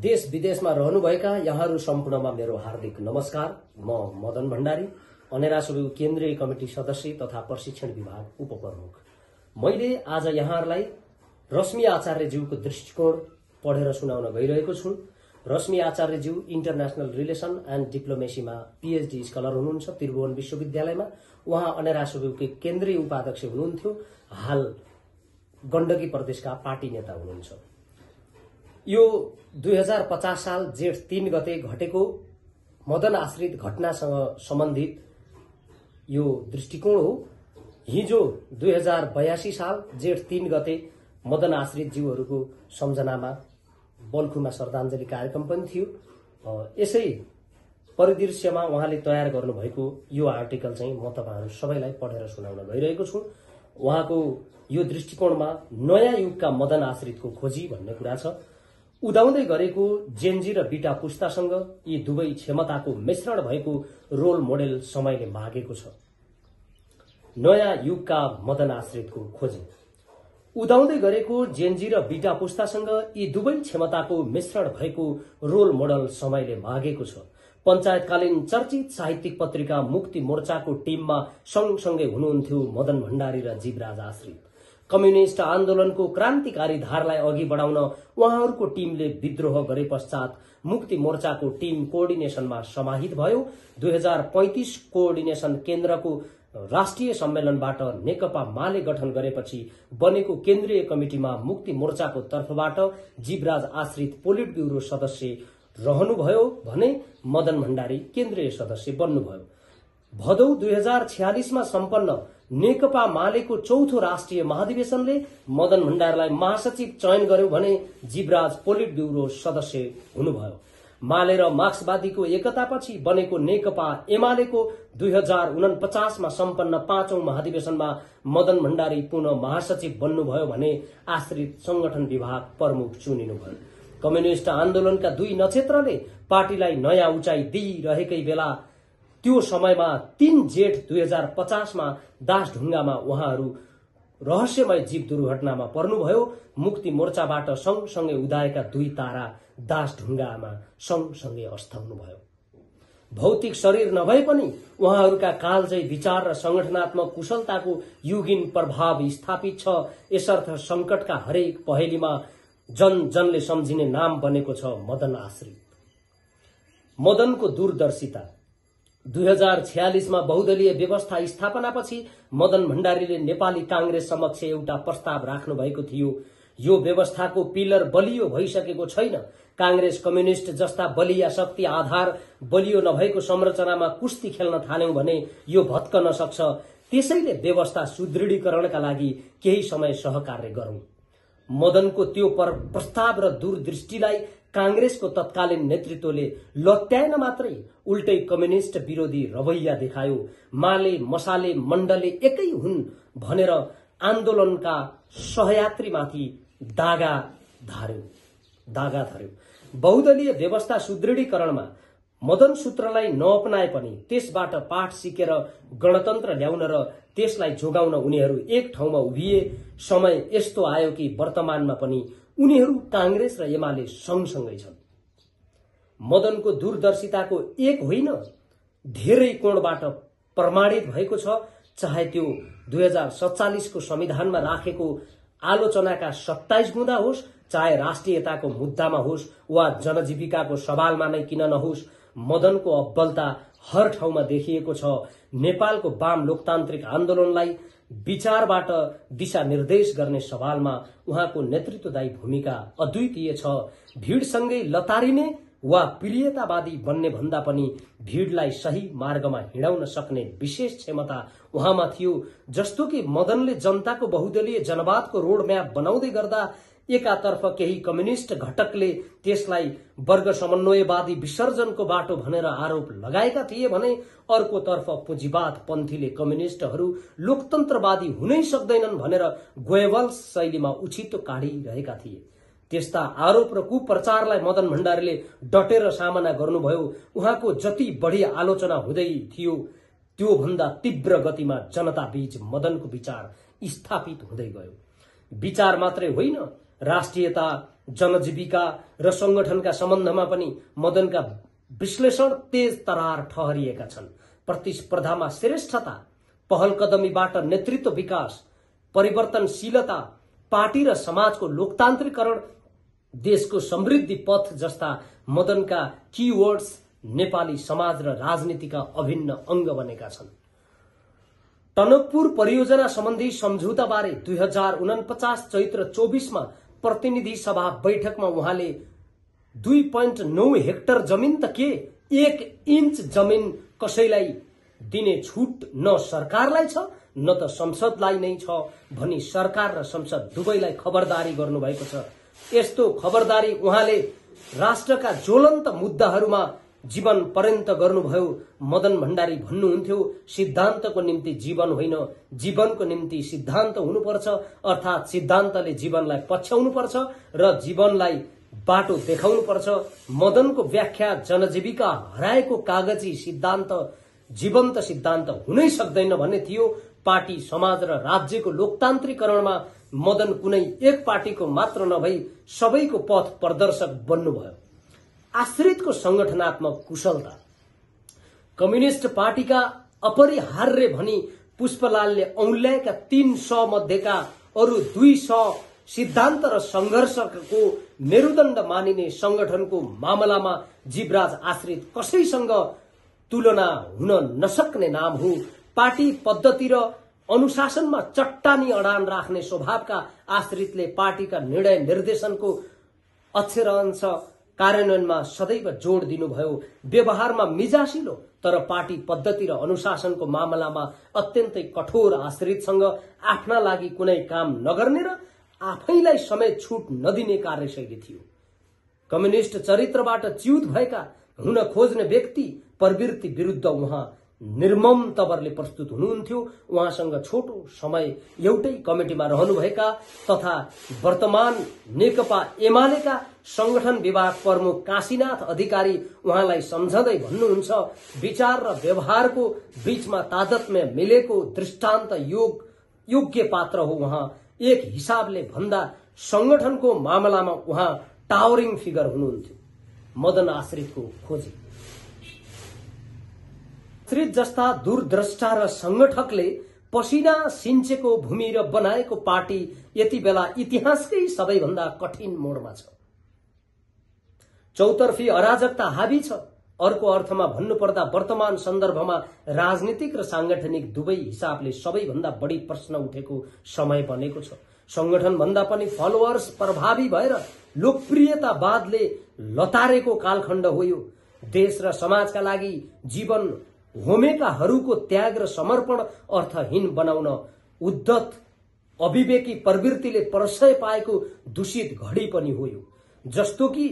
देश विदेशमा रहनुभएका यहाँहरू सम्पूर्णमा मेरो हार्दिक नमस्कार। म मदन भण्डारी, अनेरासुबु केन्द्रीय कमिटी सदस्य तथा प्रशिक्षण विभाग उपप्रमुख। मैले आज यहाँहरूलाई रश्मि आचार्यज्यूको दृष्टिकोण पढेर सुनाउन गइरहेको छु। रश्मि आचार्यज्यू इन्टरनेशनल रिलेसन एन्ड डिप्लोमेसीमा पीएचडी स्कलर हुनुहुन्छ त्रिभुवन विश्वविद्यालयमा। उहाँ अनेरासुबुको केन्द्रीय उपाध्यक्ष हुनुहुन्थ्यो। हाल गण्डकी प्रदेशका पार्टी नेता हुनुहुन्छ। यो 2050 साल जेठ 3 गते घटेको मदन आश्रित घटनासँग सम्बन्धित यो दृष्टिकोण हो। हिजो 2082 साल जेठ 3 गते मदन आश्रित ज्यूहरूको सम्झनामा बल्खुमा श्रद्धाञ्जली कार्यक्रम पनि थियो। यसै परिदृश्यमा उहाँले तयार गर्नुभएको यो आर्टिकल चाहिँ म तपाईहरु सबैलाई पढेर सुनाउन गइरहेको छु। उहाँको यो दृष्टिकोणमा नयाँ युगका मदन आश्रितको खोजी भन्ने कुरा छ। उदाउँदै गरेको जेनजी र बीटा पुस्तासँग यी दुवै क्षमताको मिश्रण भएको रोल मोडेल समयले मागेको छ। नयाँ युगका मदन आश्रितको खोजी। उदाउँदै गरेको जेनजी र बीटा पुस्तासँग यी दुवै क्षमताको मिश्रण भएको रोल मोडल समयले मागेको छ। पञ्चायतकालीन चर्चित साहित्यिक पत्रिका मुक्ति मोर्चाको टिममा सँगसँगै हुनुहुन्थ्यो मदन भण्डारी र जीवराज आश्रित। कम्युनिस्ट आन्दोलनको क्रान्तिकारी धारलाई अघि बढाउन उहाँहरूको टिमले विद्रोह गरे पश्चात मुक्ति मोर्चाको टिम कोअर्डिनेसनमा समाहित भयो। 2035 कोअर्डिनेसन केन्द्रको राष्ट्रिय सम्मेलनबाट नेकपा माले गठन गरेपछि बनेको केन्द्रीय कमिटिमा मुक्ति मोर्चाको तर्फबाट जीवराज आश्रित पोलिट ब्यूरो सदस्य रहनुभयो भने मदन भण्डारी केन्द्रीय सदस्य बन्नुभयो। भदौ 2046 मा सम्पन्न नेकपा मालेको चौथो राष्ट्रिय महाधिवेशनले मदन भण्डारीलाई महासचिव चयन गर्यो भने जीवराज पोलिट ब्यूरो सदस्य हुनुभयो। माले र मार्क्सवादीको एकतापछि बनेको नेकपा एमालेको 2049 मा सम्पन्न पाँचौं महाधिवेशनमा मदन भण्डारी पुनः महासचिव बन्नुभयो भने आश्रित संगठन विभाग प्रमुख चुनिनुभयो। कम्युनिस्ट आन्दोलनका दुई नक्षत्रले पार्टीलाई नयाँ उचाइ दिइरहेकै बेला त्यो समयमा 3 जेठ 2050 मा दासढुङ्गामा उहाँहरू रहस्यमय जीव दुर्घटनामा पर्नुभयो। मुक्ति मोर्चाबाट सँगसँगै उदाएका दुई तारा दासढुङ्गामा सँगसँगै अस्ताउनुभयो। भौतिक शरीर नभए पनि उहाँहरूका कालजयी विचार र संगठनात्मक कुशलताको युगीन प्रभाव स्थापित छ। यसर्थ संकटका हरेक पहेलीमा जनले सम्झिने नाम बनेको छ मदन आश्रित। मदनको दूरदर्शिता। 2046 मा बहुदलीय व्यवस्था स्थापनापछि मदन भण्डारीले नेपाली कांग्रेस समक्ष एउटा प्रस्ताव राख्नु भएको थियो। यो व्यवस्थाको पिलर बलियो भइसकेको छैन। कांग्रेस कम्युनिस्ट जस्ता बलिया शक्ति आधार बलियो नभएको संरचनामा कुस्ती खेल्न थाल्यौं भने यो भत्कन सक्छ। त्यसैले व्यवस्था सुदृढीकरणका लागि केही समय सहकार्य गरौं। मदनको त्यो प्रस्ताव र दूरदृष्टिलाई कांग्रेसको तत्कालीन नेतृत्वले लत्याएन मात्रै उल्टै कम्युनिस्ट विरोधी रवैया देखायो। माले मसाले मण्डले एकै हुन् भनेर आन्दोलनका सहयात्रीमाथि दागा धर्यो। बहुदलीय व्यवस्था सुदृढीकरणमा मदन सूत्रलाई नअपनाए पनि त्यसबाट पाठ सिकेर गणतन्त्र ल्याउन र त्यसलाई जोगाउन उनीहरू एक ठाउँमा उभिए। समय यस्तो आयो कि वर्तमानमा पनि उनीहरू कांग्रेस र एमाले सँगसँगै छन्। मदनको दूरदर्शिताको एक होइन धेरै कोणबाट प्रमाणित भएको छ। चाहे त्यो 2047 को संविधानमा राखेको आलोचनाका 27 बुँदा होस्, चाहे राष्ट्रियताको मुद्दामा होस् वा जनजीविकाको सवालमा नै किन नहोस्, मदनको अब्बलता हर ठाउँमा देखिएको छ। नेपालको वाम लोकतान्त्रिक आन्दोलनलाई विचारबाट दिशा निर्देश गर्ने सवालमा उहाँको नेतृत्वदायी भूमिका अद्वितीय छ। भीड़सँगै लतारिने वा प्रियतावादी बन्ने भन्दा पनि भीड़लाई सही मार्गमा हिँडाउन सक्ने विशेष क्षमता उहाँमा थियो। जस्तो कि मदनले जनताको बहुदलीय जनवादको रोडम्याप बनाउँदै गर्दा एकातर्फ केही कम्युनिस्ट घटकले त्यसलाई वर्ग समन्वयवादी विसर्जनको बाटो भनेर आरोप लगाएका थिए भने अर्कोतर्फ पुँजीवाद पन्थीले कम्युनिस्टहरू लोकतन्त्रवादी हुनै सक्दैनन् भनेर गोएबल्स शैलीमा उछितो काढिरहेका थिए। त्यस्ता आरोप र कुप्रचारलाई मदन भण्डारीले डटेर सामना गर्नुभयो। उहाँको जति बढी आलोचना हुँदै थियो त्यो भन्दा तीव्र गतिमा जनताबीच मदनको विचार स्थापित हुँदै गयो। विचार मात्रै होइन, राष्ट्रियता, जनजीविका र संगठनका सम्बन्धमा पनि मदनका विश्लेषण तेज तरार ठहरिएका छन्। प्रतिस्पर्धामा श्रेष्ठता, पहलकदमीबाट नेतृत्व विकास, परिवर्तनशीलता, पार्टी र समाजको लोकतान्त्रिकरण, देशको समृद्धि पथ जस्ता मदनका कीवर्ड्स नेपाली समाज र राजनीतिका अभिन्न अंग बनेका छन्। टनकपुर परियोजना सम्बन्धी सम्झौताबारे 2049 चैत्र 24 मा प्रतिनिधि सभा बैठकमा उहाँले 2.9 हेक्टर जमिन त के 1 इन्च जमिन कसैलाई दिने छुट न सरकारलाई छ न त संसदलाई नै छ भनी सरकार र संसद दुवैलाई खबरदारी गर्नुभएको छ। यस्तो खबरदारी उहाँले राष्ट्रका ज्वलन्त मुद्दाहरूमा जीवन पर्यन्त गर्नुभयो। मदन भण्डारी भन्नुहुन्थ्यो, सिद्धान्तको निम्ति जीवन होइन, जीवनको निम्ति सिद्धान्त हुनुपर्छ, अर्थात् सिद्धान्तले जीवनलाई पछ्याउनुपर्छ र जीवनलाई बाटो देखाउनुपर्छ। मदनको व्याख्या जनजीविका हराएको कागजी सिद्धान्त जीवन्त सिद्धान्त हुनै सक्दैन भन्ने थियो। पार्टी, समाज र राज्यको लोकतान्त्रिकरणमा मदन कुनै एक पार्टीको मात्र नभई सबैको पथ प्रदर्शक बन्नुभयो। आश्रितको संगठनात्मक कुशलता, कम्युनिस्ट पार्टीका अपरिहार्य भनी पुष्पलालले औंल्याएका 300 मध्येका अरू 200 सिद्धान्त र संघर्षको मेरुदण्ड मानिने संगठनको मामलामा जीवराज आश्रित कसैसँग तुलना हुन नसक्ने नाम हो। पार्टी पद्धति र अनुशासनमा चट्टानी अडान राख्ने स्वभावका आश्रितले पार्टीका निर्णय निर्देशनको अक्षरांश कार्यान्वयनमा सदैव जोड दिनुभयो। व्यवहारमा मिजासिलो तर पार्टी पद्धति र अनुशासनको मामलामा अत्यन्तै कठोर आश्रितसँग आफ्ना लागि कुनै काम नगर्ने र आफैलाई समेत छुट नदिने कार्यशैली थियो। कम्युनिस्ट चरित्रबाट च्युत भएका हुन खोज्ने व्यक्ति प्रवृत्ति विरुद्ध उहाँ निर्मम तवरले प्रस्तुत हुनुहुन्थ्यो। उहाँसँग छोटो समय एउटै कमिटीमा रहनुभएका तथा वर्तमान नेकपा एमालेका संगठन विभाग प्रमुख काशीनाथ अधिकारी उहाँलाई सम्झँदै भन्नुहुन्छ, विचार र व्यवहारको बीचमा तादात्म्य मिलेको दृष्टान्त योग्य पात्र हो उहाँ। एक हिसाबले भन्दा संगठनको मामलामा उहाँ टावरिङ फिगर हुनुहुन्थ्यो। मदन आश्रितको खोजी, आश्रित जस्ता दूरद्रष्टा र संगठकले पसिना सिन्चेको भूमि र बनाएको पार्टी यति बेला इतिहासकै सबैभन्दा कठिन मोडमा छ। चौतर्फी अराजकता हावी छ। अर्को अर्थमा भन्नुपर्दा वर्तमान सन्दर्भमा राजनीतिक र सांगठनिक दुवै हिसाबले सबैभन्दा बढी प्रश्न उठेको समय बनेको छ। संगठन भन्दा पनि फलोअर्स प्रभावी भएर लोकप्रियतावादले लतारेको कालखण्ड हो यो। देश र समाजका लागि जीवन होमेकाहरूको त्याग र समर्पण अर्थहीन बनाउन उद्धत अभिवेकी प्रवृत्तिले प्रशय पाएको दूषित घडी पनि हो यो। जस्तो कि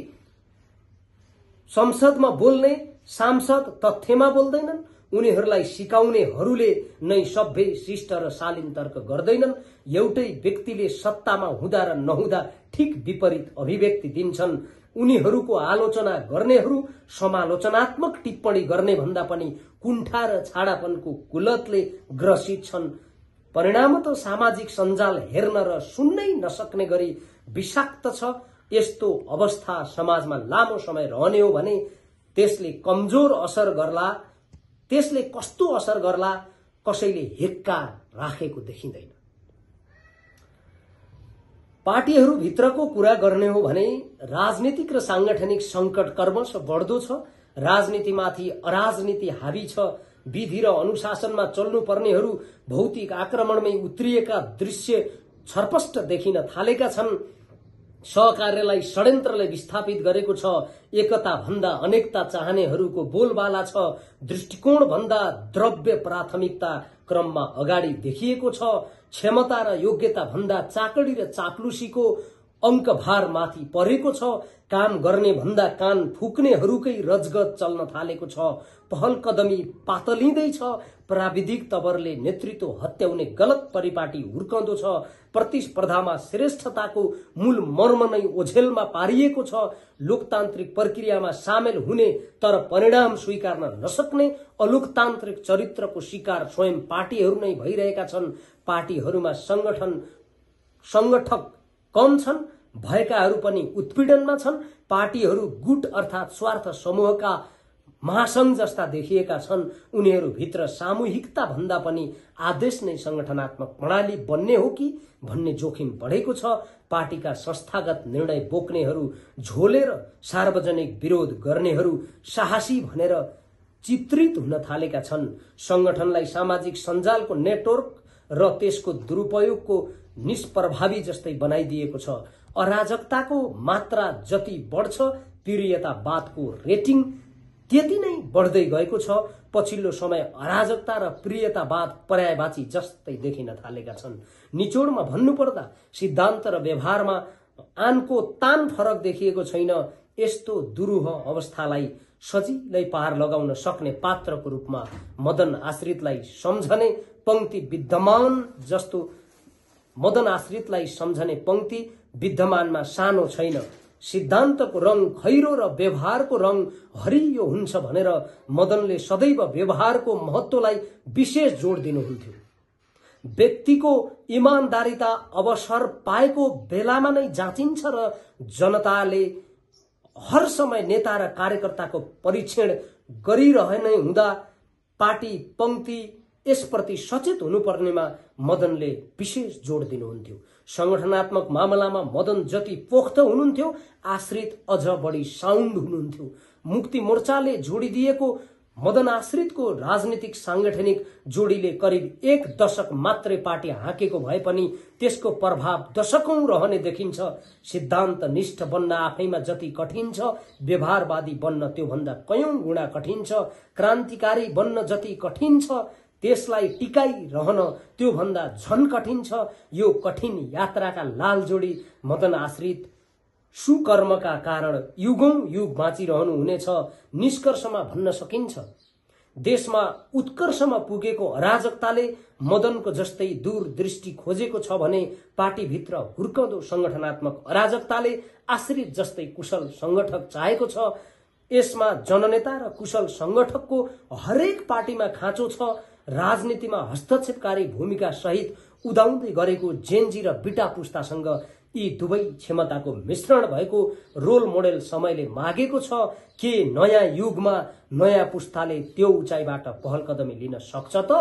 संसदमा बोल्ने सांसद तथ्यमा बोल्दैनन्, उनीहरूलाई सिकाउनेहरूले नै सभ्य, शिष्ट र शालीन तर्क गर्दैनन्। एउटै व्यक्तिले सत्तामा हुँदा र नहुँदा ठिक विपरीत अभिव्यक्ति दिन्छन्। उनीहरूको आलोचना गर्नेहरू समालोचनात्मक टिप्पणी गर्ने भन्दा पनि कुण्ठा र छाडापनको कुलतले ग्रसित छन्। परिणामतः सामाजिक सञ्जाल हेर्न र सुन्नै नसक्ने गरी विषाक्त छ। यस्तो अवस्था समाजमा लामो समय रहने हो भने त्यसले कस्तो असर गर्ला कसैले हेक्का राखेको देखिँदैन। पार्टीहरू भित्रको कुरा गर्ने हो भने राजनीतिक र सांगठनिक संकट क्रमशः बढ्दो छ। राजनीतिमाथि अराजनीति हावी छ। विधि र अनुशासनमा चल्नुपर्नेहरू भौतिक आक्रमणमै उत्रिएका दृश्य छरपष्ट देखिन थालेका छन्। सहकार्यलाई षड्यन्त्रले विस्थापित गरेको छ। एकता भन्दा अनेकता चाहनेहरूको बोलबाला छ। दृष्टिकोण भन्दा द्रव्य प्राथमिकता क्रममा अगाडि देखिएको छ। क्षमता र योग्यता भन्दा चाकडी र चाप्लुसीको अंकभार माथि परेको छ। काम गर्ने भन्दा कान फुक्नेहरूकै रजगत चल्न थालेको छ। पहल कदमी पातलिँदैछ। प्राविधिक तवरले नेतृत्व हत्याउने गलत परिपाटी हुर्कँदो छ। प्रतिस्पर्धामा श्रेष्ठताको मूल मर्म नै ओझेलमा पारिएको छ। लोकतान्त्रिक प्रक्रियामा सामेल हुने तर परिणाम स्वीकार्न नसक्ने अलोकतान्त्रिक चरित्रको शिकार स्वयं पार्टीहरू नै भइरहेका छन्। पार्टीहरूमा संगठक कम छन् भएकाहरू पनि उत्पीडनमा छन्। पार्टीहरू गुट अर्थात् स्वार्थ समूहका महासंघ जस्ता देखिएका छन्। उनीहरूभित्र सामूहिकता भन्दा पनि आदेश नै संगठनात्मक प्रणाली बन्ने हो कि भन्ने जोखिम बढेको छ। पार्टीका संस्थागत निर्णय बोक्नेहरू झोलेर सार्वजनिक विरोध गर्नेहरू साहसी भनेर चित्रित हुन थालेका छन्। संगठनलाई सामाजिक सञ्जालको नेटवर्क र त्यसको दुरुपयोगको निष्प्रभावी जस्तै बनाइदिएको छ। अराजकताको मात्रा जति बढ्छ प्रियतावादको रेटिङ त्यति नै बढ्दै गएको छ। पछिल्लो समय अराजकता र प्रियतावाद पर्यायवाची जस्तै देखिन थालेका छन्। निचोडमा भन्नुपर्दा सिद्धान्त र व्यवहारमा आनको तान फरक देखिएको छैन। यस्तो दुरूह अवस्थालाई सजिलै पार लगाउन सक्ने पात्रको रूपमा मदन आश्रितलाई सम्झने पंक्ति विद्यमानमा सानो छैन। सिद्धान्तको रङ खैरो र व्यवहारको रङ हरियो हुन्छ भनेर मदनले सदैव व्यवहारको महत्वलाई विशेष जोड दिनुहुन्थ्यो। व्यक्तिको इमानदारिता अवसर पाएको बेलामा नै जाँचिन्छ र जनताले हर समय नेता र कार्यकर्ताको परीक्षण गरिरहने हुँदा पार्टी पंक्ति यसप्रति सचेत हुनुपर्नेमा मदनले विशेष जोड दिनुहुन्थ्यो। संगठनात्मक मामलामा मदन जति पोख्त हुनुहुन्थ्यो, आश्रित अझ बढी साउन्ड हुनुहुन्थ्यो। मुक्ति मोर्चाले जोडिदिएको मदन आश्रितको राजनीतिक सांगठनिक जोडीले करिब 1 दशक मात्रै पार्टी हाँकेको भए पनि त्यसको प्रभाव दशकौं रहने देखिन्छ। सिद्धान्त निष्ठ बन्न आफैमा जति कठिन छ, व्यवहारवादी बन्न त्योभन्दा कयौं गुणा कठिन छ। क्रान्तिकारी बन्न जति कठिन छ, त्यसलाई टिकाइरहन त्योभन्दा झन कठिन छ। यो कठिन यात्राका लाल जोडी मदन आश्रित सुकर्मका कारण युगौं युग बाँचिरहनु हुनेछ। निष्कर्षमा भन्न सकिन्छ, देशमा उत्कर्षमा पुगेको अराजकताले मदनको जस्तै दूरदृष्टि खोजेको छ भने पार्टीभित्र हुर्कँदो संगठनात्मक अराजकताले आश्रित जस्तै कुशल संगठक चाहेको छ। यसमा जननेता र कुशल संगठकको हरेक पार्टीमा खाँचो छ। राजनीतिमा हस्तक्षेपकारी भूमिका सहित उदाउँदै गरेको जेनजी र बिटा पुस्तासँग यी दुवै क्षमताको मिश्रण भएको रोल मोडेल समयले मागेको छ। के नयाँ युगमा नयाँ पुस्ताले त्यो उचाइबाट पहल कदमी लिन सक्छ त?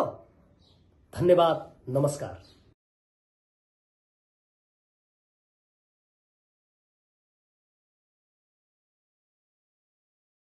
धन्यवाद, नमस्कार।